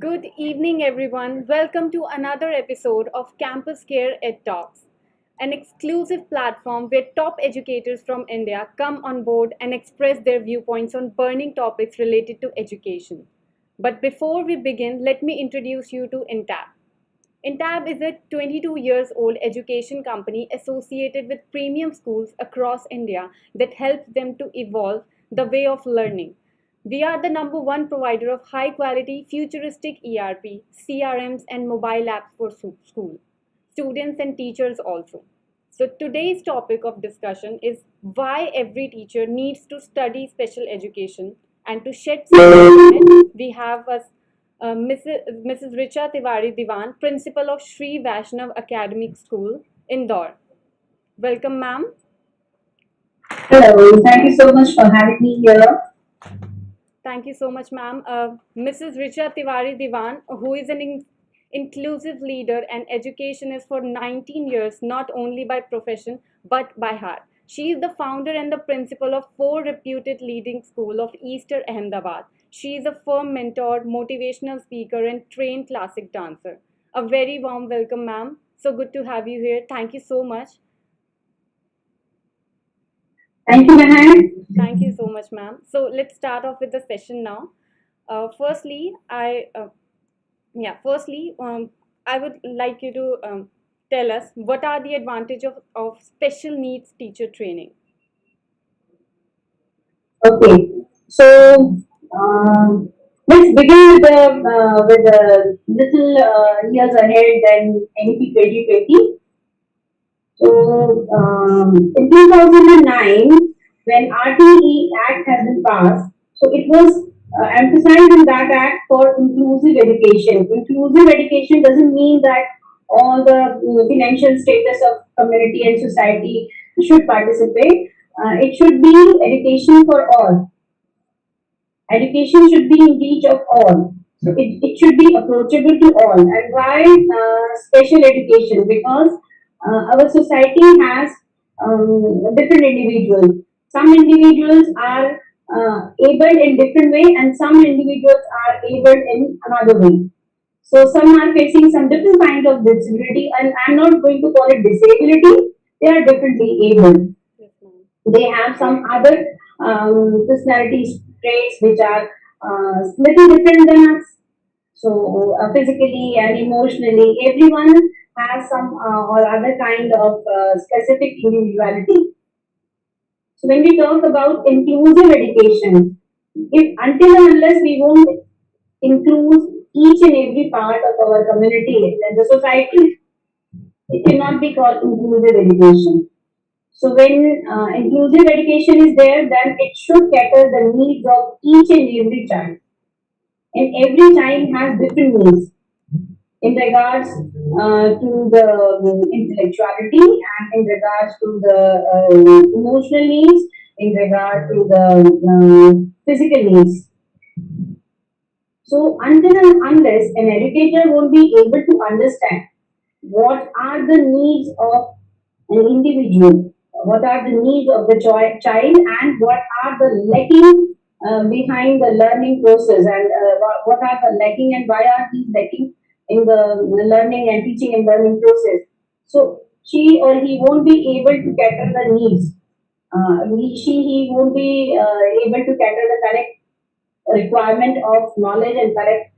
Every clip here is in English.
Good evening, everyone. Welcome to another episode of CampusCare Edtalks, an exclusive platform where top educators from India come on board and express their viewpoints on burning topics related to education. But before we begin, let me introduce you to Entab. Entab is a 22 years old education company associated with premium schools across India that helps them to evolve the way of learning. We are the number one provider of high quality futuristic ERP, CRMs, and mobile apps for school, students, and teachers also. So, today's topic of discussion is why every teacher needs to study special education, and to shed some light on it, we have us Mrs. Richa Tiwari Diwan, Principal of Shri Vaishnav Academy School, Indore. Welcome, ma'am. Hello, thank you so much for having me here. Thank you so much, ma'am. Mrs. Richa Tiwari Diwan, who is an inclusive leader and educationist for 19 years, not only by profession but by heart. She is the founder and the principal of four reputed leading school of Easter Ahmedabad. She is a firm mentor, motivational speaker, and trained classic dancer. A very warm welcome, ma'am. So good to have you here. Thank you so much. Thank you, Mahan. Thank you so much, ma'am. So let's start off with the session now. Firstly, I would like you to tell us what are the advantage of special needs teacher training. Okay, so let's begin with a little years ahead than NEP 2020. So in 2009, when RTE Act has been passed, so it was emphasized in that act for inclusive education. Inclusive education doesn't mean that all the financial status of community and society should participate. It should be education for all. Education should be in reach of all. So it should be approachable to all. And why special education? Because our society has different individuals. Some individuals are able in different way, and some individuals are able in another way. So some are facing some different kind of disability, and I'm not going to call it disability. They are differently able. Yes, ma'am. They have some other personality traits which are little different than us. So physically and emotionally, everyone has some or other kind of specific individuality. So when we talk about inclusive education, if until and unless we won't include each and every part of our community and the society, it cannot be called inclusive education. So when inclusive education is there, then it should cater the needs of each and every child. And every child has different needs in regards to the intellectuality and in regards to the emotional needs, in regard to the physical needs. So until and unless an educator won't be able to understand what are the needs of an individual, what are the needs of the child, and what are the lacking behind the learning process, and what are the lacking and why are these lacking in the learning and teaching and learning process. So she or he won't be able to cater the needs. He won't be able to cater the correct requirement of knowledge and correct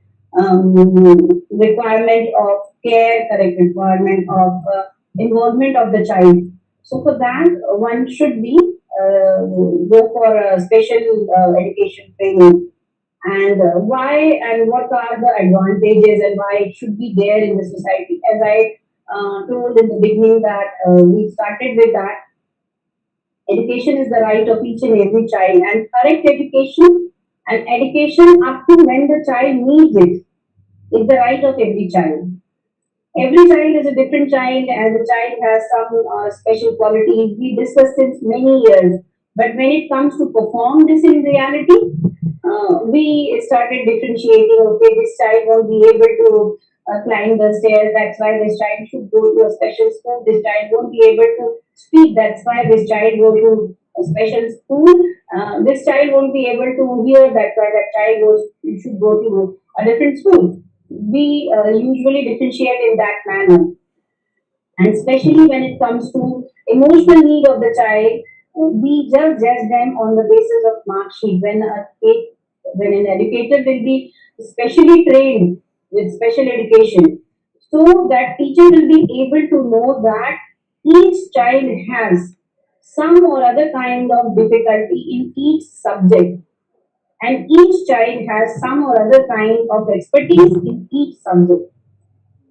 requirement of care, correct requirement of involvement of the child. So for that, one should be go for a special education training. And why and what are the advantages and why it should be there in the society? As I told in the beginning that we started with that education is the right of each and every child, and correct education and education up to when the child needs it is the right of every child. Every child is a different child, and the child has some special qualities. We discussed since many years, but when it comes to perform this in reality, we started differentiating. Okay, this child won't be able to climb the stairs. That's why this child should go to a special school. This child won't be able to speak. That's why this child go to a special school. This child won't be able to hear. That's why that child should go to a different school. we usually differentiate in that manner. And especially when it comes to emotional need of the child, we just judge them on the basis of mark sheet. When an educator will be specially trained with special education, so that teacher will be able to know that each child has some or other kind of difficulty in each subject, and each child has some or other kind of expertise in each subject.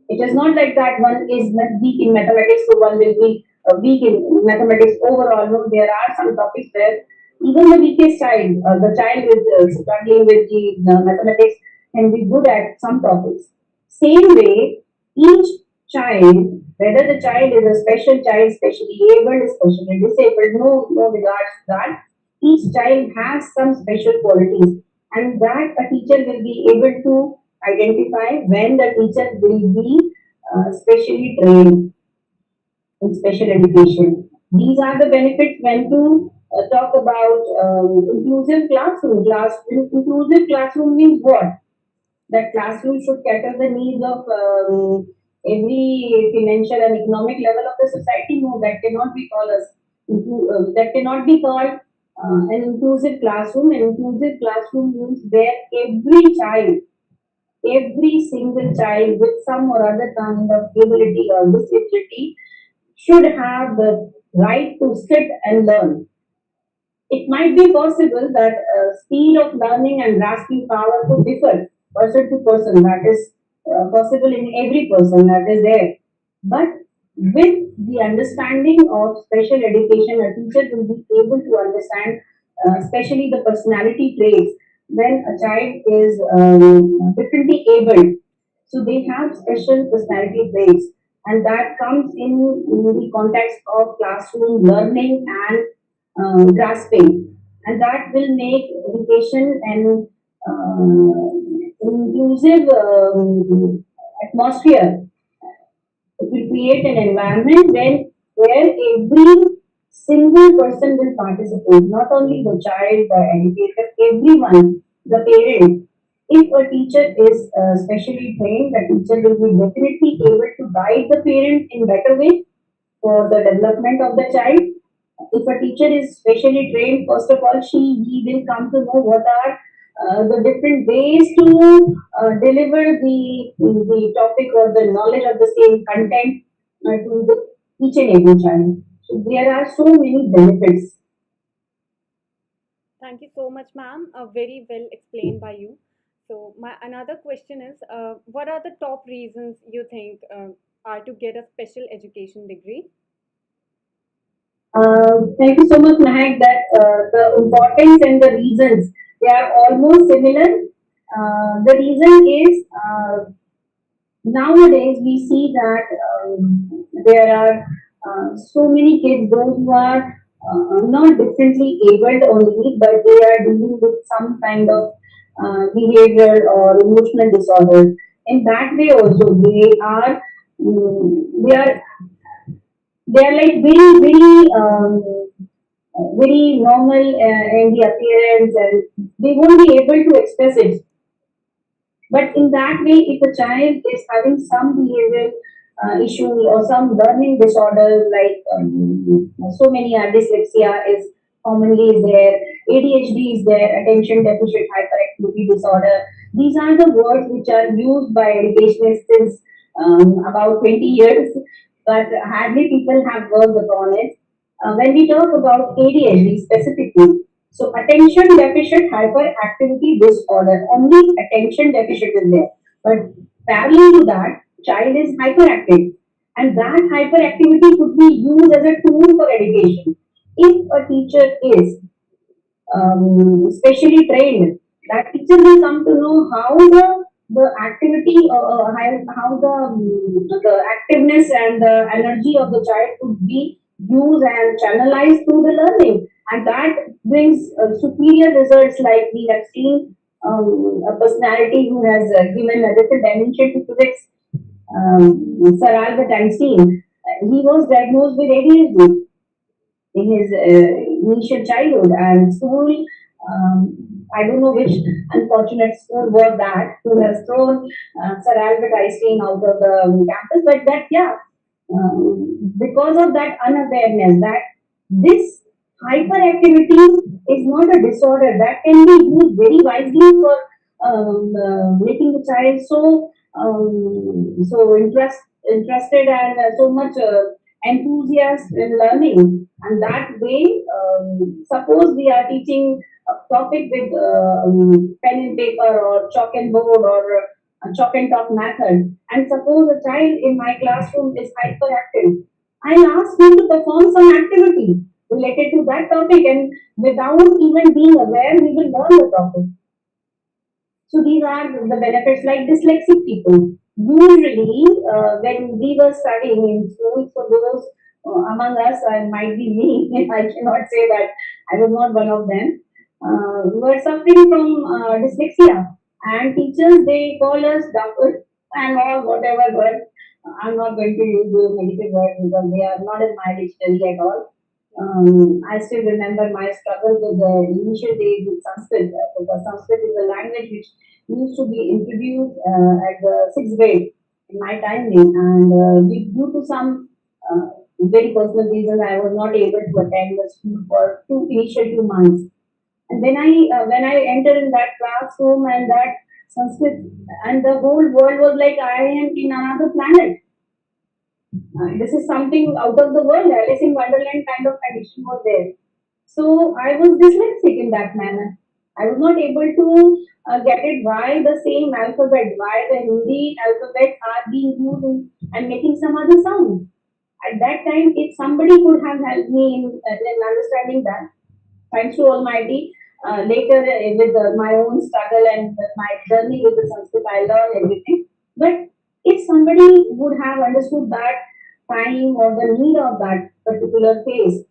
It is not like that one is weak in mathematics, so one will be weak in mathematics overall. No, there are some topics where even the weakest child, the child with struggling with the mathematics, can be good at some topics. Same way, each child, whether the child is a special child, specially able, specially disabled, no regards to that, each child has some special qualities, and that a teacher will be able to identify when the teacher will be specially trained in special education. These are the benefits when to talk about inclusive classroom. Inclusive classroom means what? That classroom should cater the needs of every financial and economic level of the society. No, that cannot be called that cannot be called an inclusive classroom. An inclusive classroom means where every single child with some or other kind of ability or disability should have the right to sit and learn. It might be possible that speed of learning and grasping power could differ person to person. That is possible in every person that is there. But with the understanding of special education, a teacher will be able to understand, especially the personality traits when a child is differently abled. So they have special personality traits, and that comes in the context of classroom learning and grasping, and that will make education an inclusive atmosphere. It will create an environment where every single person will participate, not only the child, the educator, everyone, the parent. If a teacher is specially trained, the teacher will be definitely able to guide the parent in better way for the development of the child. If a teacher is specially trained, first of all, he will come to know what are the different ways to deliver the topic or the knowledge of the same content to each and every child. So there are so many benefits. Thank you so much, ma'am. Very well explained by you. So, my another question is, what are the top reasons you think are to get a special education degree? Thank you so much, Mahak, that the importance and the reasons, they are almost similar. The reason is nowadays we see that there are so many kids, those who are not differently abled only, but they are dealing with some kind of behavioral or emotional disorders. In that way also, they are like very normal in the appearance, and they won't be able to express it. But in that way, if a child is having some behavioral issue or some learning disorders, like so many are, dyslexia is commonly is there, ADHD is there, attention deficit hyperactivity disorder. These are the words which are used by educationists since about 20 years, but hardly people have worked upon it. When we talk about ADHD specifically, so attention deficit hyperactivity disorder, only attention deficit is there. But parallel to that, child is hyperactive. And that hyperactivity could be used as a tool for education. If a teacher is specially trained, that teacher will come to know how the activity, how the activeness and the energy of the child could be used and channelized through the learning, and that brings superior results. Like we have seen a personality who has given a different dimension to physics, Sir Albert Einstein. He was diagnosed with ADHD in his initial childhood, and soon I don't know which unfortunate school was that who has thrown Sir Albert Einstein out of the campus, but that, yeah, because of that unawareness that this hyperactivity is not a disorder that can be used very wisely for making the child so interested and so much enthusiast in learning. And that way, suppose we are teaching a topic with pen and paper or chalk and board or a chalk and talk method, and suppose a child in my classroom is hyperactive, I'll ask him to perform some activity related to that topic, and without even being aware, we will learn the topic. So these are the benefits like dyslexic people. Usually, when we were studying in school, for those among us, might be me, I cannot say that I was not one of them, were suffering from dyslexia. And teachers, they call us doctor and all, whatever word. I'm not going to use those negative words because they are not in my dictionary at all. I still remember my struggle with the initial days with Sanskrit, because Sanskrit is a language which used to be introduced at the sixth grade in my timing, and due to some very personal reasons, I was not able to attend the school for initial 2 months. And then when I entered in that classroom and that Sanskrit, and the whole world was like I am in another planet. This is something out of the world. Alice in Wonderland kind of condition was there. So I was dyslexic in that manner. I was not able to get it why the same alphabet, why the Hindi alphabets are being used and making some other sounds. At that time, if somebody could have helped me in understanding that, thanks to Almighty, later with my own struggle and my journey with the Sanskrit, I learned everything. But if somebody would have understood that time or the need of that particular phase,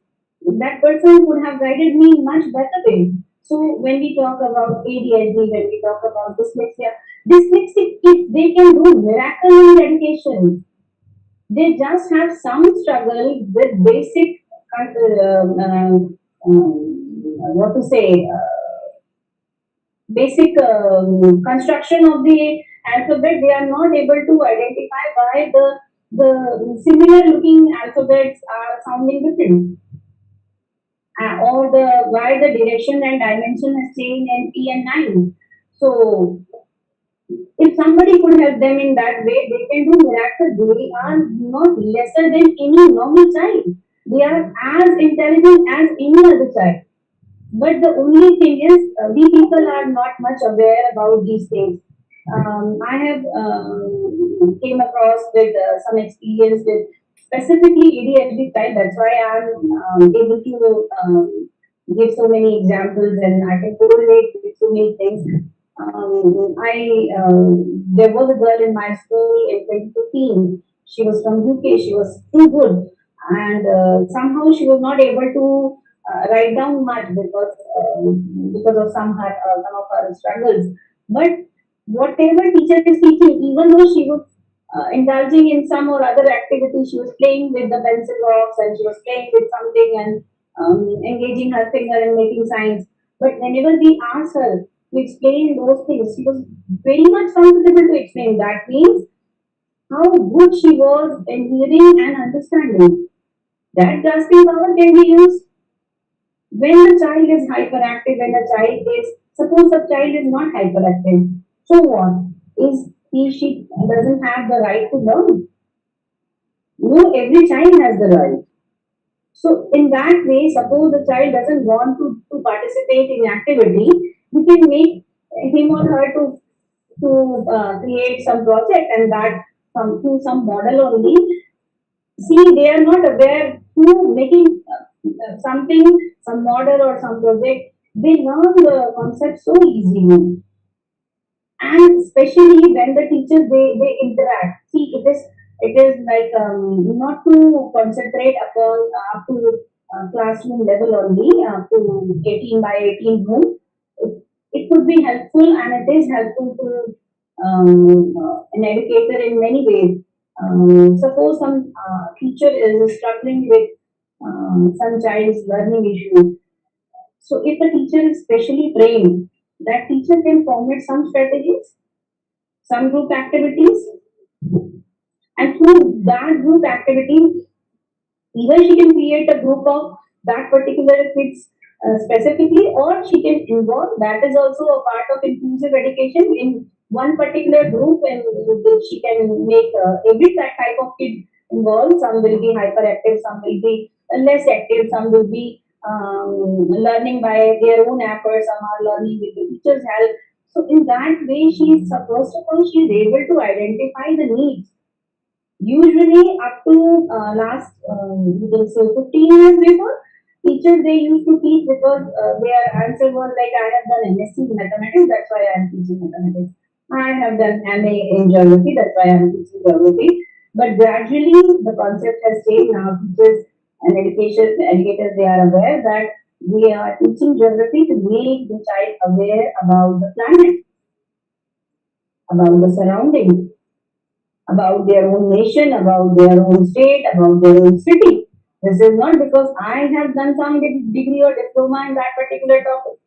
that person would have guided me much better way. So when we talk about ADHD, when we talk about dyslexia, dyslexic kids, they can do miracle in education. They just have some struggle with basic, what to say, basic construction of the alphabet. They are not able to identify why the similar looking alphabets are sounding different, or the why the direction and dimension has changed in P and 9. So if somebody could help them in that way, they can do miracles. They are not lesser than any normal child. They are as intelligent as any other child. But the only thing is, we people are not much aware about these things. I have came across with some experience with specifically ADHD type. That's why I'm able to give so many examples and I can correlate with so many things. I There was a girl in my school in 2015. She was from UK. She was too good, and somehow she was not able to write down much because of some of her struggles. But whatever teacher is teaching, even though she was indulging in some or other activity, she was playing with the pencil box and she was playing with something and engaging her finger and making signs. But whenever we asked her to explain those things, she was very much comfortable to explain. That means how good she was in hearing and understanding. That grasping power can be used when the child is hyperactive, when the child is, suppose the child is not hyperactive. So what? She doesn't have the right to learn? No, every child has the right. So in that way, suppose the child doesn't want to participate in activity, we can make him or her to create some project and that through some model only. See, they are not aware to making something, some model or some project. They learn the concept so easily, and especially when the teachers they interact. See, it is like not to concentrate upon up to classroom level only, up to 18 by 18 room. It could be helpful and it is helpful to an educator in many ways. Suppose some teacher is struggling with some child's learning issues, So if the teacher is specially trained, that teacher can formulate some strategies, some group activities, and through that group activity, either she can create a group of that particular kids specifically, or she can involve. That is also a part of inclusive education in one particular group, and she can make every type of kid involved. Some will be hyperactive, some will be less active, some will be learning by their own effort, some are learning with the teacher's help. So in that way, she is first of all she is able to identify the needs. Usually, up to last, you can say 15 years before, teachers they used to teach because their answer was like, I have done MSc in mathematics, that's why I am teaching mathematics. I have done MA in geography, that's why I am teaching geography. But gradually, the concept has changed. Now, teachers and educators, they are aware that we are teaching geography to make the child aware about the planet, about the surrounding, about their own nation, about their own state, about their own city. This is not because I have done some degree or diploma in that particular topic.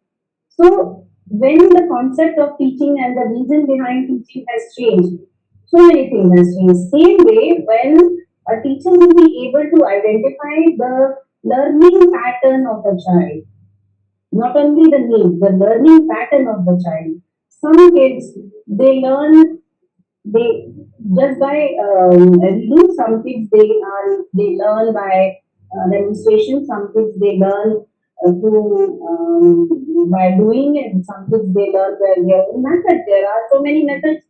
So, when the concept of teaching and the reason behind teaching has changed, so many things has changed. Same way, when a teacher will be able to identify the learning pattern of the child, not only the need, the learning pattern of the child. Some kids they learn they just by reading. Some kids they learn by demonstration. Some kids they learn through by doing it. Some kids they learn by their own method. There are so many methods.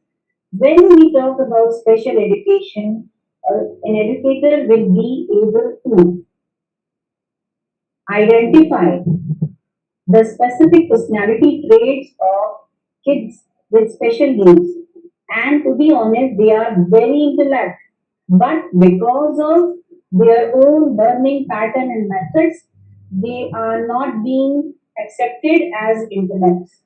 When we talk about special education, an educator will be able to identify the specific personality traits of kids with special needs. And to be honest, they are very intellect. But because of their own learning pattern and methods, they are not being accepted as intellects.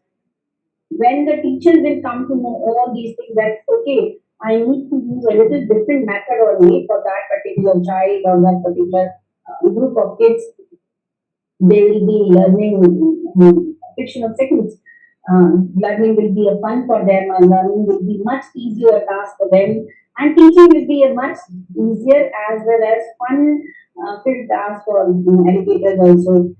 When the teacher will come to know all these things, that okay, I need to use a little different method or way for that particular child or that particular group of kids, they will be learning fiction of seconds. Learning will be a fun for them, and learning will be much easier task for them, and teaching will be a much easier as well as fun filled task for educators also,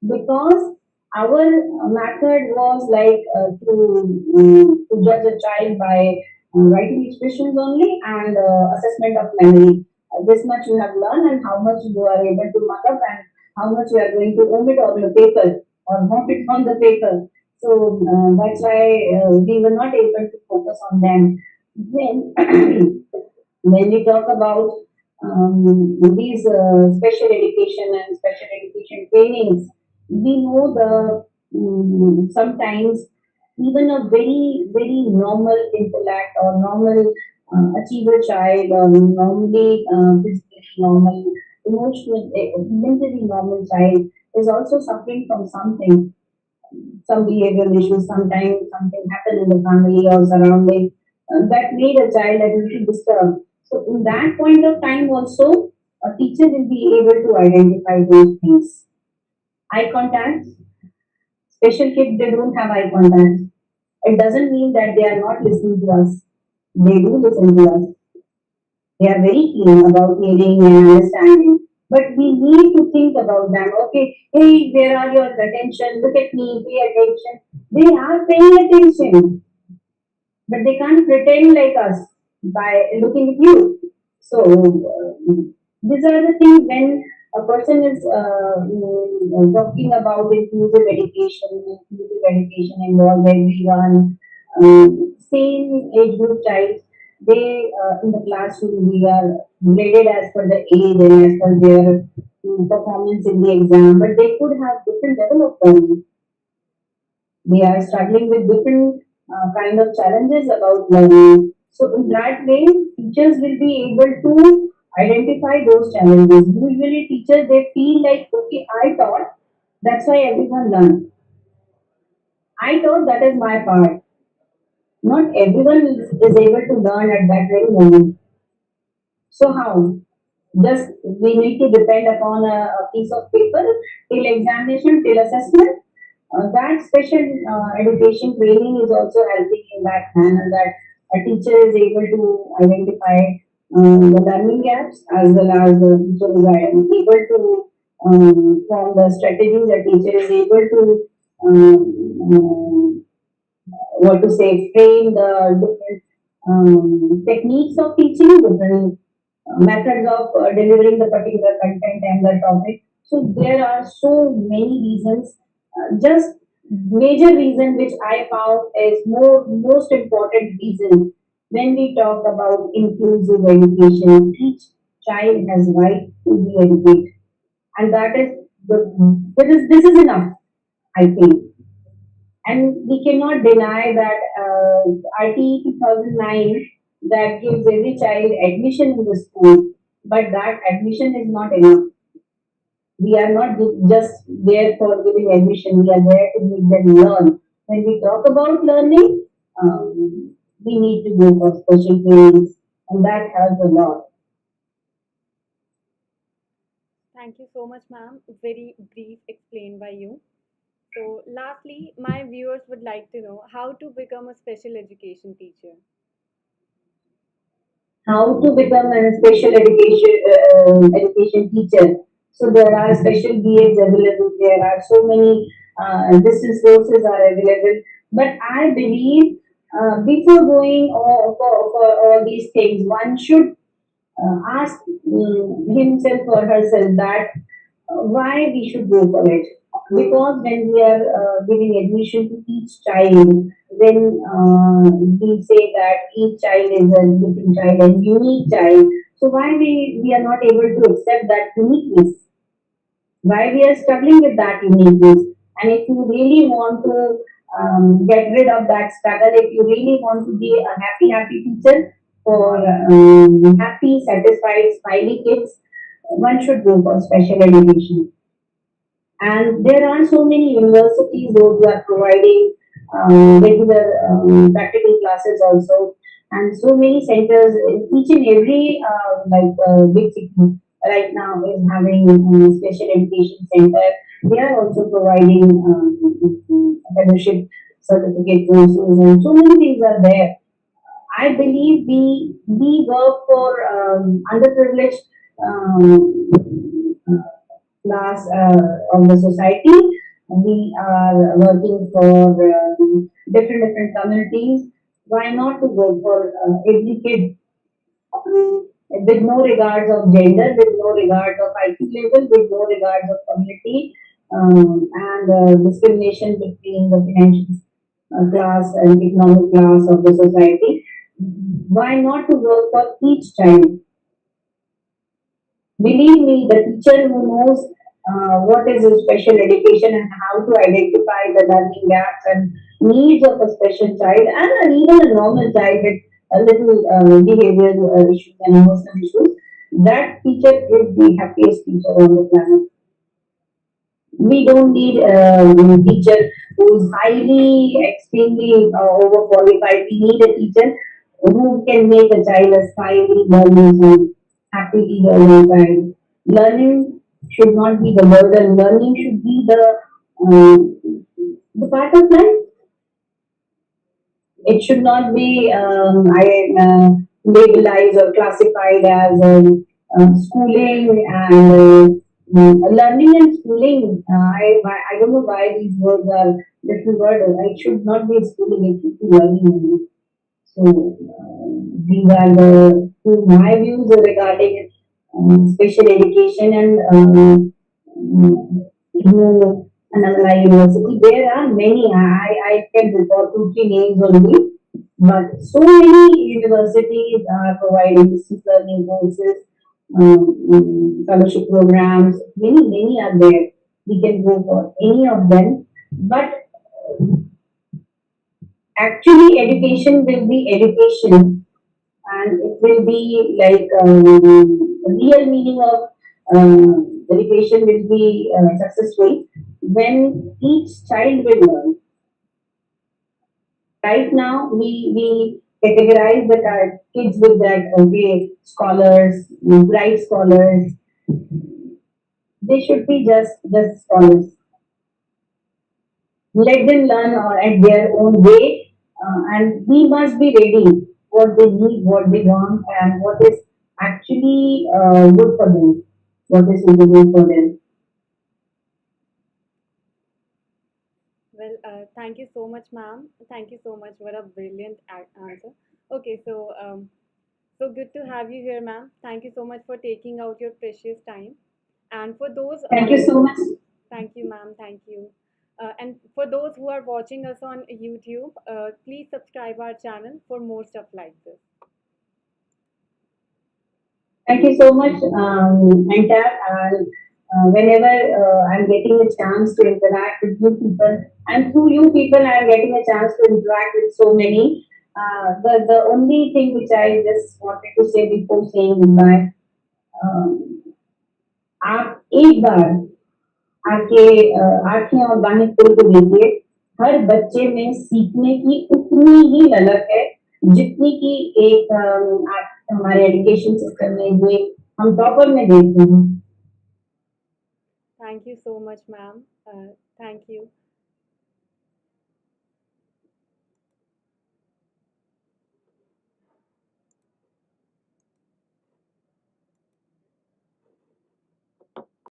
because our method was like to judge a child by writing expressions only and assessment of memory. This much you have learned and how much you are able to mark up and how much you are going to omit on the paper or not it on the paper. So that's why we were not able to focus on them. Then when we talk about these special education and special education trainings, we know the sometimes even a very normal intellect or normal achiever child or normally physically normal, emotional, mentally normal child is also suffering from something, some behavioral issues. Sometimes something happened in the family or surrounding that made a child a little disturbed. So in that point of time also, a teacher will be able to identify those things. Eye contact, special kids they don't have eye contact. It doesn't mean that they are not listening to us. They do listen to us. They are very keen about hearing and understanding. But we need to think about them. Okay, hey, where are your attention? Look at me, pay attention. They are paying attention, but they can't pretend like us by looking at you. So these are the things when a person is talking about inclusive education involves everyone, same age group child. They in the classroom we are graded as per the age and as per their performance in the exam, but they could have different level of learning. They are struggling with different kind of challenges about learning. So in that way, teachers will be able to identify those challenges. Usually, teachers they feel like, okay, I taught, that's why everyone learned. I taught, that is my part. Not everyone is able to learn at that very moment. So how? Just we need to depend upon a piece of paper till examination, till assessment. That special education training is also helping in that manner that a teacher is able to identify the learning gaps as well as the teacher is able to form the strategies. The teacher is able to what to say, frame the different techniques of teaching, different methods of delivering the particular content and the topic. So there are so many reasons. Just major reason which I found is most important reason when we talk about inclusive education. Each child has right to be educated, and that is this is enough, I think. And we cannot deny that RTE 2009 that gives every child admission in the school, but that admission is not enough. We are not just there for giving admission, we are there to make them learn. When we talk about learning, we need to go for special trainings, and that helps a lot. Thank you so much, ma'am. Very brief explained by you. So, lastly, my viewers would like to know how to become a special education teacher. How to become a special education teacher. So there are special BAs available. There are so many distance courses are available. But I believe before going for all these things, one should ask himself or herself that why we should go for it. Because when we are giving admission to each child, then we say that each child is a different child and unique child. So why we are not able to accept that uniqueness? Why we are struggling with that uniqueness? And if you really want to get rid of that struggle, if you really want to be a happy teacher for happy, satisfied, smiley kids, one should go for special education. And there are so many universities those who are providing regular practical classes also, and so many centers in each and every big city right now is having special education center. They are also providing fellowship certificate courses, and so many things are there. I believe we work for underprivileged class of the society. We are working for different communities. Why not to work for every kid with no regards of gender, with no regards of IQ level, with no regards of community and discrimination between the financial class and economic class of the society. Why not to work for each child? Believe me, the teacher who knows what is a special education and how to identify the learning gaps and needs of a special child and even a normal child with a little behavioral issues and emotional issues, that teacher is the happiest teacher on the planet. We don't need a teacher who is highly, extremely overqualified. We need a teacher who can make a child a smiley, learning child, happily learning child. Learning should not be the burden. Learning should be the part of life. It should not be labelized or classified as schooling and learning and schooling. I don't know why these words are different words. It should not be schooling. It should be learning only. So these are the two my views regarding special education and Anamala University. There are many. I can recall two, three names only. But so many universities are providing distance learning courses, fellowship programs. Many are there. We can go for any of them. But actually, education will be education, and it will be like real meaning of education will be successful when each child will learn. Right now, we categorize the kids with that, okay, scholars, bright scholars. They should be just scholars. Let them learn at their own way, and we must be ready what they need, what they want, and what is actually good for them, what is suitable for them. Well, thank you so much, ma'am. Thank you so much. What a brilliant answer. Okay, so good to have you here, ma'am. Thank you so much for taking out your precious time. And for those, Thank you so much. thank you, ma'am. Thank you. And for those who are watching us on YouTube, please subscribe our channel for more stuff like this. Thank you so much, Entab. And whenever I'm getting a chance to interact with you people, and through you people, I'm getting a chance to interact with so many. The only thing which I just wanted to say before saying goodbye, आप एक बार आके आंखें और बाहें खोल के देखिए, हर बच्चे में सीखने की उतनी ही ललक है जितनी कि एक हमारे एजुकेशन सिस्टम में जो एक हम टॉपर में देखते हैं. Thank you so much, ma'am. Thank you.